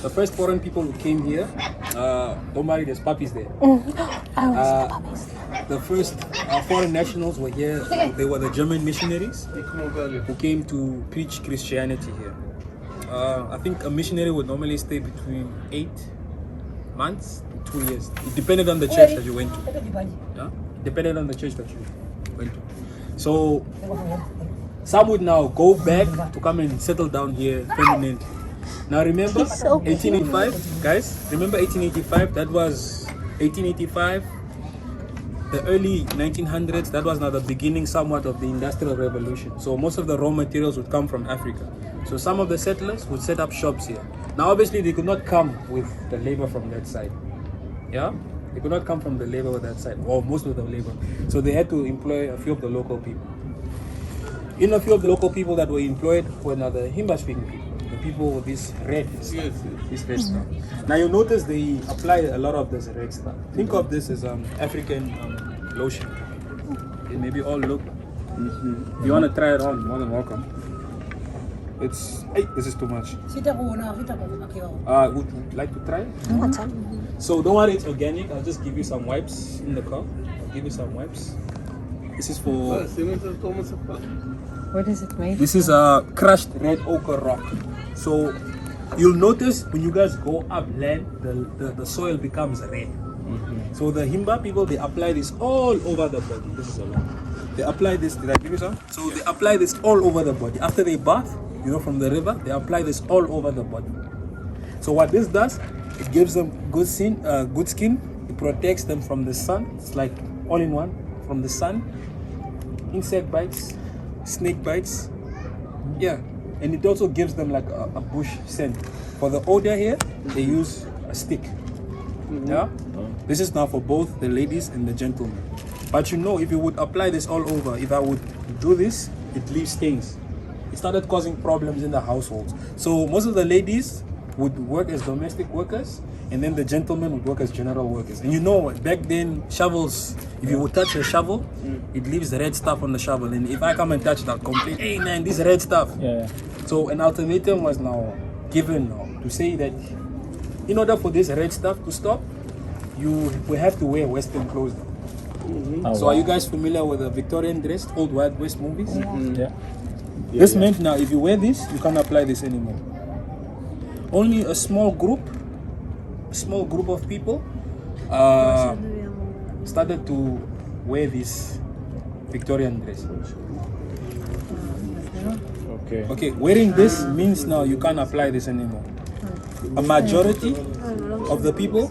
the first foreign people who came here, don't worry, there's puppies there. The first foreign nationals were here. They were the German missionaries who came to preach Christianity here. I think a missionary would normally stay between 8 months and 2 years. It depended on the church that you went to. Yeah? It depended on the church that you went to. So some would now go back to come and settle down here permanently. Now remember 1885, guys, remember 1885? That was 1885, the early 1900s. That was now the beginning somewhat of the Industrial Revolution. So most of the raw materials would come from Africa. So some of the settlers would set up shops here. Now obviously they could not come with the labor from that side. Yeah? They could not come from the labor with that side, or most of the labor. So they had to employ a few of the local people. In a few of the local people that were employed were now the Himba speaking people. The people with this red stuff. This red stuff. Now you notice they apply a lot of this red stuff. Think of this as African lotion. It maybe all look. If you want to try it on, more than welcome. It's, hey, this is too much. Would you like to try? So don't worry, it's organic. I'll just give you some wipes in the car. I'll give you some wipes. This is for. What is it made? This is a crushed red ochre rock. So you'll notice when you guys go upland, the soil becomes red. So the Himba people, they apply this all over the body. This is a lot. They apply this. Did I give you some? So they apply this all over the body. After they bath, you know, from the river, they apply this all over the body. So what this does, it gives them good skin. It protects them from the sun. It's like all in one, from the sun, insect bites, snake bites. Yeah, and it also gives them like a bush scent. For the odor here, they use a stick. Yeah, this is now for both the ladies and the gentlemen. But you know, if you would apply this all over, if I would do this, it leaves stains. It started causing problems in the households. So most of the ladies would work as domestic workers, and then the gentlemen would work as general workers. And you know, back then, shovels, if you would touch a shovel, it leaves the red stuff on the shovel. And if I come and touch that, complain, hey man, this red stuff. Yeah. So an ultimatum was now given to say that in order for this red stuff to stop, you will have to wear Western clothes. So are you guys familiar with the Victorian dress, old Wild West movies? Yeah. This meant now, if you wear this, you can't apply this anymore. Only a small group of people started to wear this Victorian dress. Okay, wearing this means now you can't apply this anymore. A majority of the people,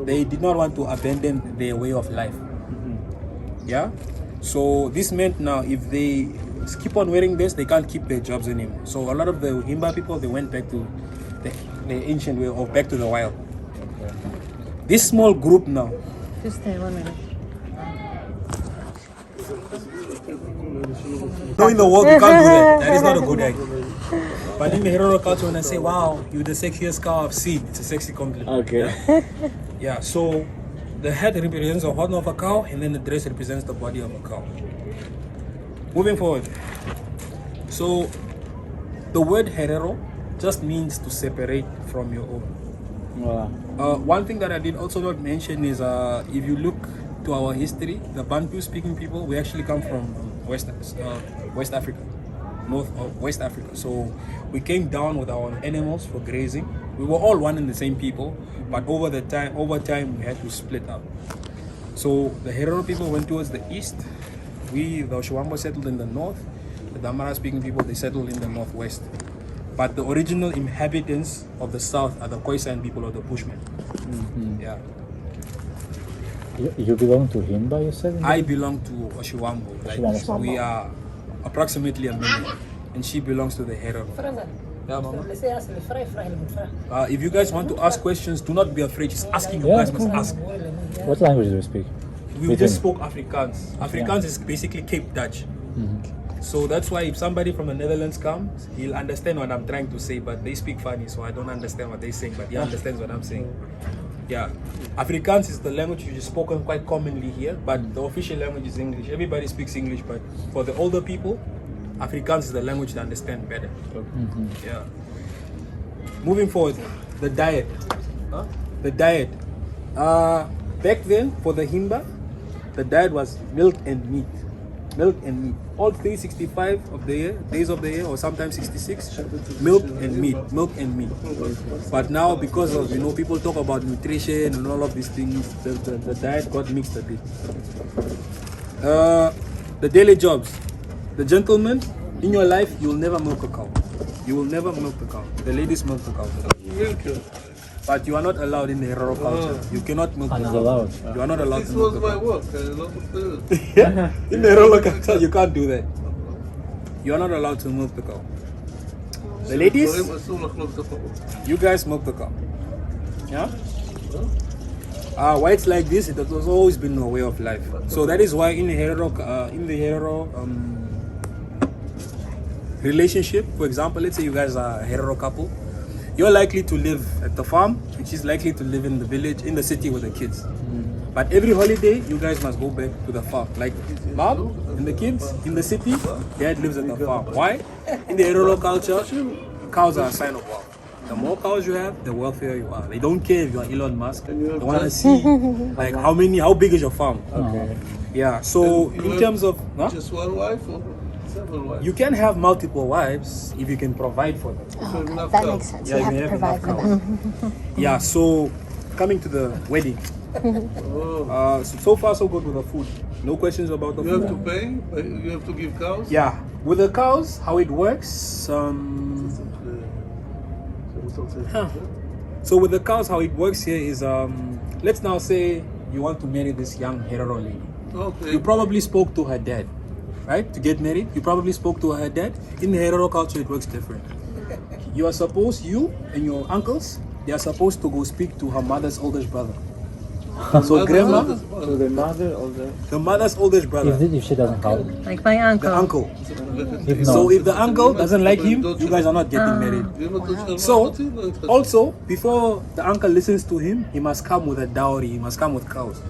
they did not want to abandon their way of life. Yeah, so this meant now if they keep on wearing this, they can't keep their jobs anymore. So a lot of the Himba people, they went back to the ancient way, or back to the wild. This small group now. Just stay 1 minute. No, in the world you can't do that. That is not a good idea. But in the Herero culture, when I say, wow, you're the sexiest cow I've seen, it's a sexy compliment. Okay. Yeah, so the head represents the horn of a cow, and then the dress represents the body of a cow. Moving forward. So the word Herero just means to separate from your own. Wow. One thing that I did also not mention is if you look to our history, the Bantu speaking people, we actually come from West Africa, West Africa. So we came down with our animals for grazing. We were all one and the same people, but over time we had to split up. So the Herero people went towards the east. We, the Oshuambo, settled in the north. The Damara speaking people, they settled in the northwest. But the original inhabitants of the south are the Khoisan people, or the Bushmen. Yeah. You belong to Himba, you said? I belong to Oshuambo. Like, we are approximately 1 million. And she belongs to the Herero. Yeah, Mama. If you guys want to ask questions, do not be afraid. Just asking, you guys must ask. What language do you speak? We just spoke Afrikaans. Afrikaans is basically Cape Dutch. So that's why if somebody from the Netherlands comes, he'll understand what I'm trying to say, but they speak funny, so I don't understand what they're saying, but he understands what I'm saying. Yeah. Afrikaans is the language which is spoken quite commonly here, but the official language is English. Everybody speaks English, but for the older people, Afrikaans is the language they understand better. Yeah. Moving forward, the diet. The diet. Back then, for the Himba, the diet was milk and meat. Milk and meat. All 365 of the year, days of the year, or sometimes 66, milk and meat. Milk and meat. But now, because of, people talk about nutrition and all of these things, the diet got mixed a bit. The daily jobs. The gentleman, in your life, you will never milk a cow. You will never milk the cow. The ladies milk the cow. But you are not allowed in the Herero culture. You cannot milk the cow. allowed. You are not allowed This to milk was the my cow. work. A lot of the Yeah, in the Herero culture, you can't do that. You are not allowed to milk the cow. The ladies, אסור לחלוק את החובות. you guys milk the cow. Yeah? Why it's like this, it has always been a way of life. So that is why in the Herero relationship, for example, let's say you guys are a Herero couple, you're likely to live at the farm, which is likely to live in the village, in the city with the kids. But every holiday, you guys must go back to the farm. Like mom and the kids in the city, dad lives at the farm. Why? In the Herero culture, cows are a sign of wealth. The more cows you have, the wealthier you are. They don't care if you are Elon Musk. They want to see like how big is your farm. Okay. Yeah. So And you in have terms of, Just one wife or several wives? you can have multiple wives if you can provide for them. So enough That cows. makes sense. Yeah, You have you to have provide for enough them. Yeah. So coming to the wedding. Oh. So far so good with the food. No questions about the You food. have to pay? You have to give cows? Yeah. With the cows, how it works. So with the cows, how it works here is, let's now say you want to marry this young Herero lady. Okay. You probably spoke to her dad, right? To get married, you probably spoke to her dad. In the Herero culture, it works different. You and your uncles, they are supposed to go speak to her mother's oldest brother. So grandma, So the mother or the mother's oldest brother, if she doesn't help. Like my uncle. the uncle. If So not, if the uncle doesn't like him, you guys are not getting married. So, also, before the uncle listens to him, he must come with a dowry, he must come with cows.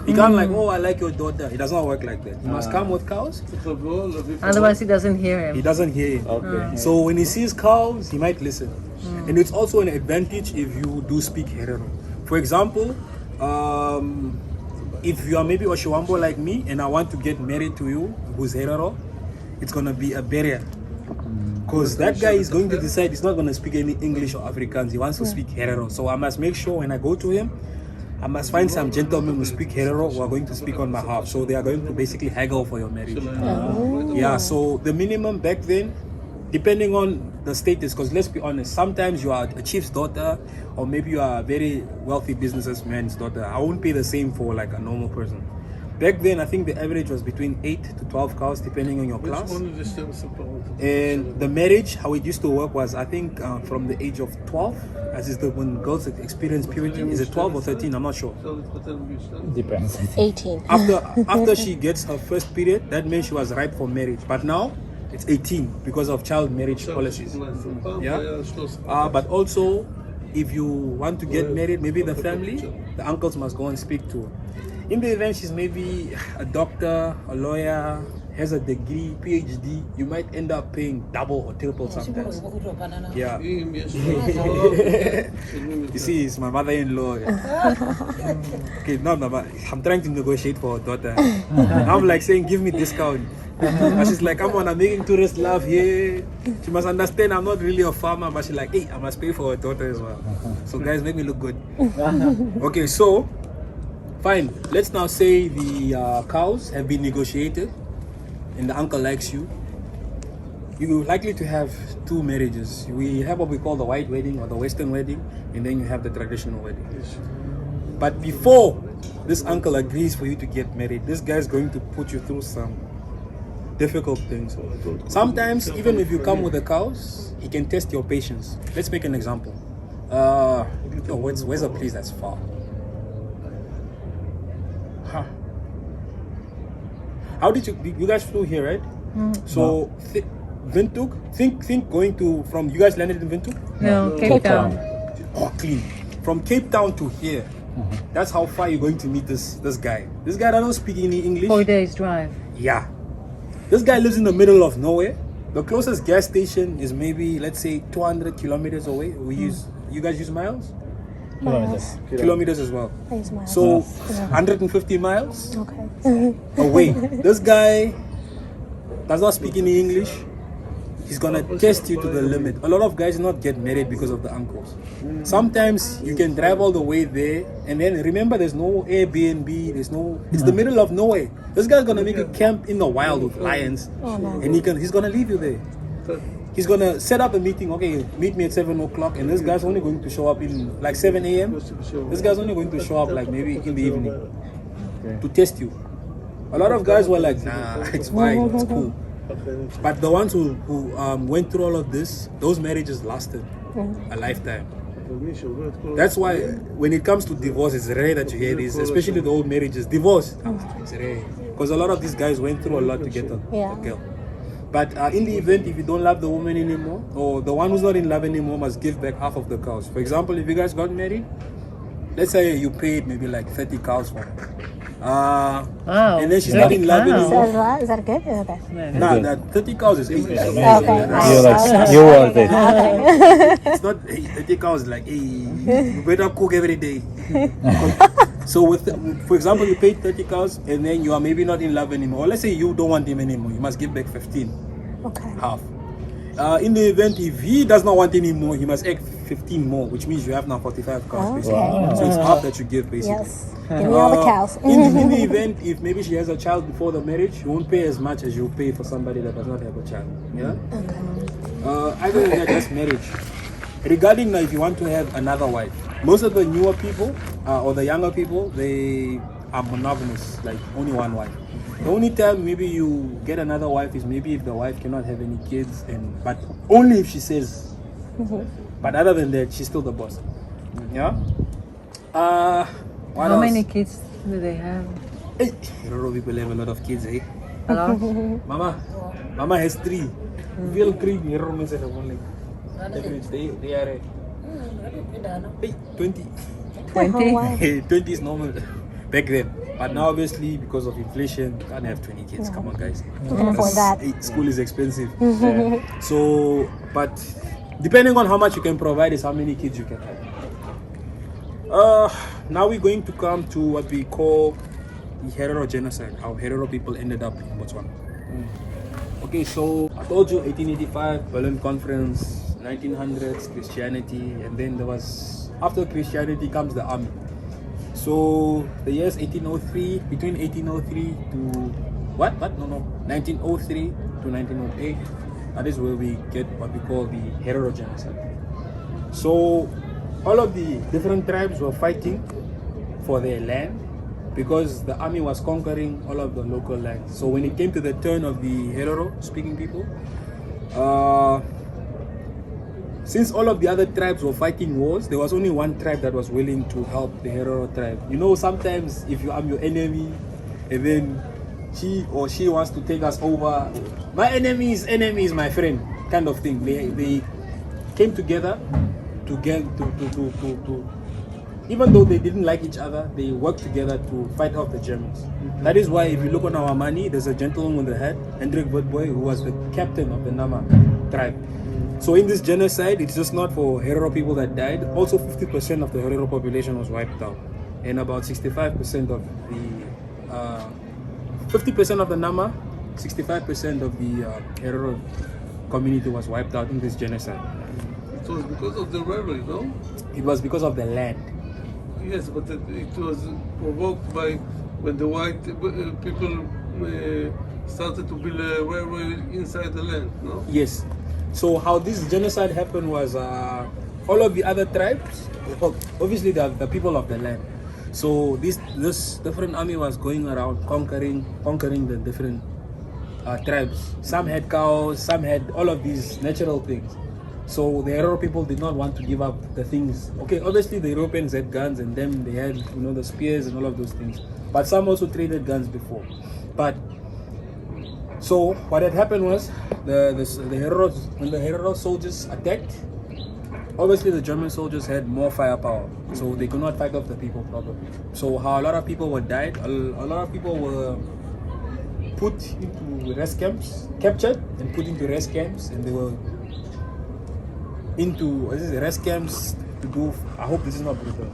He can't like, oh, I like your daughter. It does not work like that. He must come with cows. Otherwise, he doesn't hear him. He doesn't hear him. okay. So when he sees cows, he might listen. And it's also an advantage if you do speak Herero. For example, if you are maybe Oshiwambo like me and I want to get married to you, who's Herero, it's going to be a barrier. Because that guy is going to decide he's not going to speak any English or Afrikaans. He wants to speak Herero. So I must make sure when I go to him, I must find some gentlemen who speak Herero who are going to speak on my behalf. So they are going to basically haggle for your marriage. Yeah, so the minimum back then, depending on the status, because let's be honest, sometimes you are a chief's daughter or maybe you are a very wealthy businessman's daughter. I won't pay the same for like a normal person. Back then, I think the average was between 8 to 12 cows, depending on your class. And the marriage, how it used to work was, I think, from the age of 12, as is when girls experience puberty. Is it 12 or 13? I'm not sure. Depends. 18. After she gets her first period, that means she was ripe for marriage. But now, it's 18 because of child marriage policies. Yeah. But also, if you want to get married, maybe the family, the uncles must go and speak to her. In the event she's maybe a doctor, a lawyer, has a degree, PhD, you might end up paying double or triple sometimes. Yeah. You see, it's my mother-in-law. Okay, no, but I'm trying to negotiate for her daughter. I'm like saying, give me discount. And she's like, come on, I'm making tourist love here. She must understand I'm not really a farmer, but she's like, hey, I must pay for her daughter as well. So guys, make me look good. Okay, so fine. Let's now say the cows have been negotiated and the uncle likes you. You're likely to have two marriages. We have what we call the white wedding or the western wedding, and then you have the traditional wedding. But before this uncle agrees for you to get married, this guy's going to put you through some difficult things. Sometimes, even if you come with the cows, he can test your patience. Let's make an example. Where's a place that's far? Huh. How did you guys flew here, right? So Windhoek, think going to from you guys landed in Windhoek? No, Cape Town. Oh, clean. From Cape Town to here. That's how far you're going to meet this guy. This guy doesn't speak any English. 4 days drive. Yeah. This guy lives in the middle of nowhere. The closest gas station is maybe, let's say, 200 kilometers away. You guys use miles? Kilometers. Kilometers as well. I use miles. So 150 miles Okay. away. This guy does not speak any English. He's gonna test you to the limit. A lot of guys not get married because of the uncles. Sometimes you can drive all the way there, and then remember, there's no Airbnb. It's the middle of nowhere. This guy's gonna make a camp in the wild with lions, and he's gonna leave you there. He's gonna set up a meeting. Okay, meet me at 7 o'clock, and this guy's only going to show up in like 7 a.m. This guy's only going to show up like maybe in the evening to test you. A lot of guys were like, nah, it's fine, it's cool. But the ones who went through all of this, those marriages lasted a lifetime. That's why when it comes to divorce, it's rare that you hear this, especially the old marriages. Divorce, it's rare. Because a lot of these guys went through a lot to get a girl. But in the event, if you don't love the woman anymore, or the one who's not in love anymore must give back half of the cows. For example, if you guys got married, let's say you paid maybe like 30 cows for her. Wow. And then she's not in love anymore. Is that good? Okay. Nah, that 30 cows is easy. You worth it. It's not, hey, 30 cows like, hey, you better cook every day. So for example, you paid 30 cows and then you are maybe not in love anymore. Or let's say you don't want him anymore. You must give back 15. Okay. Half. In the event, if he does not want any more, he must add 15 more, which means you have now 45 cows basically. Okay. So it's half that you give basically. Yes. Give me all the cows. In the event, if maybe she has a child before the marriage, you won't pay as much as you pay for somebody that does not have a child. Yeah? Other than that, that's marriage. Regarding now, if you want to have another wife, most of the newer people or the younger people, they are monogamous, like only one wife. The only time maybe you get another wife is maybe if the wife cannot have any kids, but only if she says. But other than that, she's still the boss. Yeah. What How else? many kids do they have? Hey, Herero people have a lot of kids, eh? A lot? Mama has 3. Veel 3. Herero mensen have only. They are. Hey, 20. 20? 20 is normal back then. But now, obviously, because of inflation, you can't have 20 kids. Come on, guys. You can afford that. School is expensive. So, but depending on how much you can provide, is how many kids you can have. Now we're going to come to what we call the Herero genocide. How Herero people ended up in Botswana. Okay, so I told you 1885 Berlin Conference, 1900s Christianity, and then there was, after Christianity comes the army. So the years 1803, between 1803 to 1903 to 1908, that is where we get what we call the Herero genocide. So all of the different tribes were fighting for their land because the army was conquering all of the local lands. So when it came to the turn of the Herero speaking people, since all of the other tribes were fighting wars, there was only one tribe that was willing to help the Herero tribe. You know, sometimes if I'm your enemy and then he or she wants to take us over, my enemy is my friend, kind of thing. They came together to even though they didn't like each other, they worked together to fight off the Germans. That is why if you look on our money, there's a gentleman with the head, Hendrik Witbooi, who was the captain of the Nama tribe. So in this genocide, it's just not for Herero people that died. Also 50% of the Herero population was wiped out. And about 65% of the 50% of the Nama, 65% of the Herero community was wiped out in this genocide. It was because of the railway, no? It was because of the land. Yes, but it was provoked by when the white people started to build a railway inside the land, no? Yes. So how this genocide happened was all of the other tribes, obviously the people of the land. So this different army was going around conquering the different tribes. Some had cows, some had all of these natural things. So the Herero people did not want to give up the things. Okay, obviously the Europeans had guns and them they had, you know, the spears and all of those things. But some also traded guns before. But so what had happened was the Hereros, when the Herero soldiers attacked, obviously the German soldiers had more firepower, so they could not fight off the people properly. So how a lot of people were died, a lot of people were put into rest camps, captured and put into rest camps, and they were into rest camps to do. I hope this is not brutal,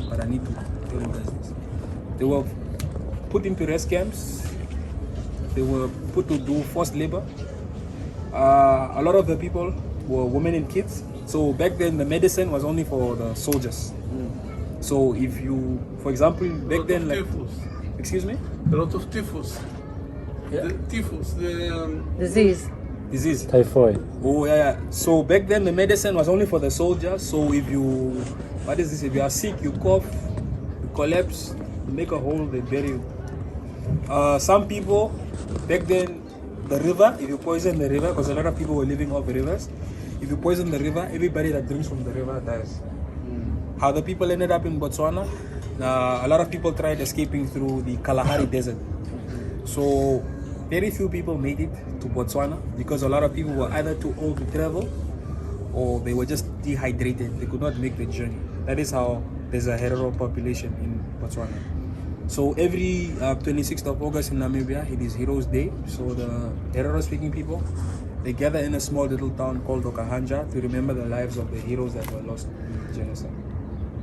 but I need to tell you guys this. They were put into rest camps. They were put to do forced labor. A lot of the people were women and kids. So back then, the medicine was only for the soldiers. So if you, for example, back then, like, typhus. excuse me, A lot of typhus. Yeah. The typhus. Disease. Typhoid. Oh yeah. So back then, the medicine was only for the soldiers. So if you, what is this? If you are sick, you cough, you collapse, you make a hole, they bury you. Some people back then, the river. If you poison the river, because a lot of people were living off rivers. If you poison the river, everybody that drinks from the river dies. How the people ended up in Botswana, a lot of people tried escaping through the Kalahari Desert. So very few people made it to Botswana because a lot of people were either too old to travel or they were just dehydrated. They could not make the journey. That is how there's a Herero population in Botswana. So every 26th of August in Namibia, it is Heroes Day. So the Herero speaking people, they gather in a small little town called Okahanja to remember the lives of the heroes that were lost in the genocide.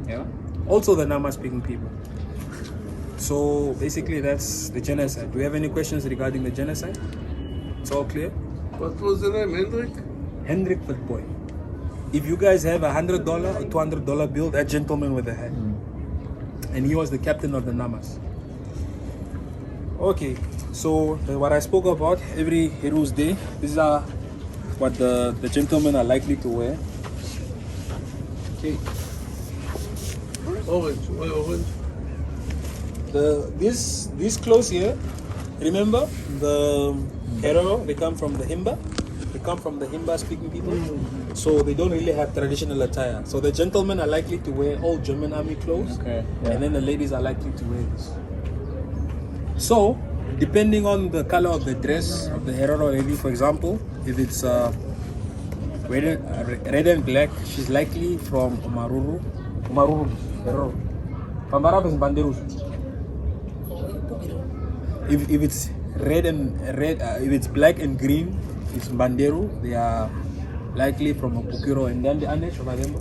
Yeah. Also the Nama speaking people. So basically that's the genocide. Do you have any questions regarding the genocide? It's all clear? What was the name? Hendrik? Hendrik Witbooi. If you guys have $100 or $200 bill, that gentleman with the hat. And he was the captain of the Namas. Okay, so what I spoke about every Heroes Day, these are what the gentlemen are likely to wear. Okay. Orange. Why orange? These clothes here, remember the Herero, they come from the Himba. They come from the Himba speaking people. So they don't really have traditional attire. So the gentlemen are likely to wear all German army clothes. Okay. Yeah. And then the ladies are likely to wear this. So depending on the color of the dress of the Herero lady, for example, if it's red and black, she's likely from Maruru Herero. From Barab is Banderus. If it's red, if it's black and green, it's Banderu. They are likely from Opukiro, and then the Anesh of Ademba,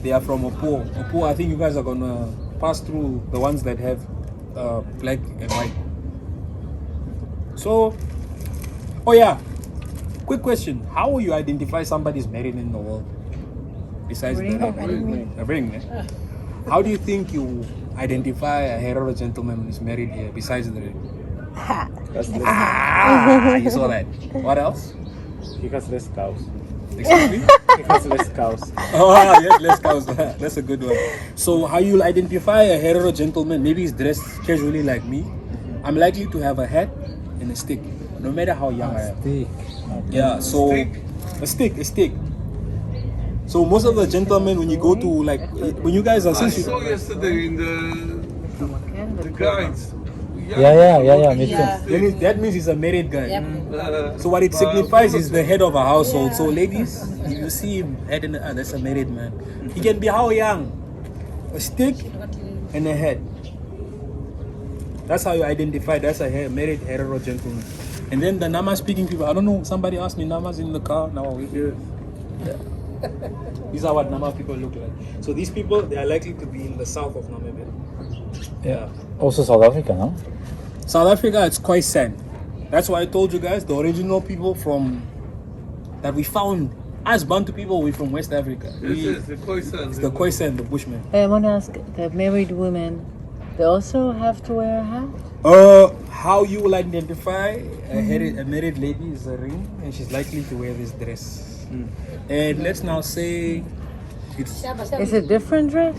they are from Opuo. Opuo, I think you guys are gonna pass through the ones that have black and white. So, oh yeah, quick question: how will you identify somebody's married in the world? Besides the ring, a ring. Eh? How do you think you identify a Herero gentleman who is married here? Besides the ring. You saw that. What else? He has less cows. Excuse me? He has less cows. Oh, yes, less cows. That's a good one. So, how you'll identify a Herero gentleman? Maybe he's dressed casually like me. I'm likely to have a hat and a stick, no matter how young I am. Stick. Yeah, so a stick. So most of the gentlemen, when you go to when you guys are I saw yesterday in the guides. Yeah, me too. then that means he's a married guy. So what it signifies is the head of a household. So ladies, if you see him head in that's a married man. He can be how young? A stick and a head. That's how you identify. That's a married Herero gentleman. And then the Nama speaking people. I don't know. Somebody asked me Namas in the car. Now we here. Yeah. These are what Nama people look like. So these people, they are likely to be in the south of Namibia. Yeah. Also South Africa, no? South Africa, it's Khoisan. That's why I told you guys the original people that we found as Bantu people, we're from West Africa. Yes, the Khoisan. It's the Khoisan, the Bushmen. I want to ask, the married women, they also have to wear a hat? How you will identify a married lady is a ring, and she's likely to wear this dress. And let's now say it's Is it different dress?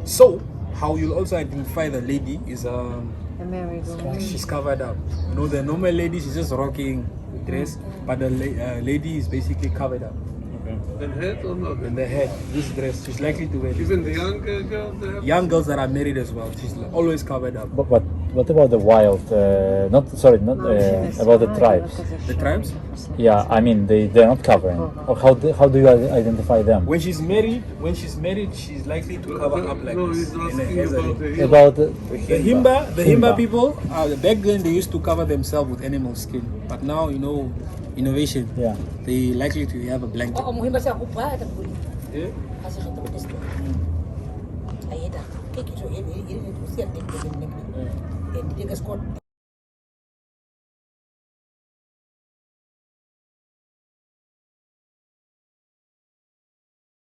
So how you'll also identify the lady is A married woman. she's covered up. You know, the normal lady, she's just rocking the dress, but the lady is basically covered up. And head or not? In the head, this dress, she's likely to wear this Even the dress. young girls, they have. Young girls that are married as well, she's always covered up. But what about the wild? Not about the tribes. The tribes. Yeah, I mean they're not covering. Or how do you identify them? When she's married, she's likely to cover up like No, this. he's And asking has a about ring. the About The Himba people, back then they used to cover themselves with animal skin. But now, you know, innovation. Yeah. They likely to have a blanket. Oo, muhiim ba siya ako ba? Yeah. Kasi kita betes tu. Ayah dah. Kek itu ini siap dia. Dia gas kot.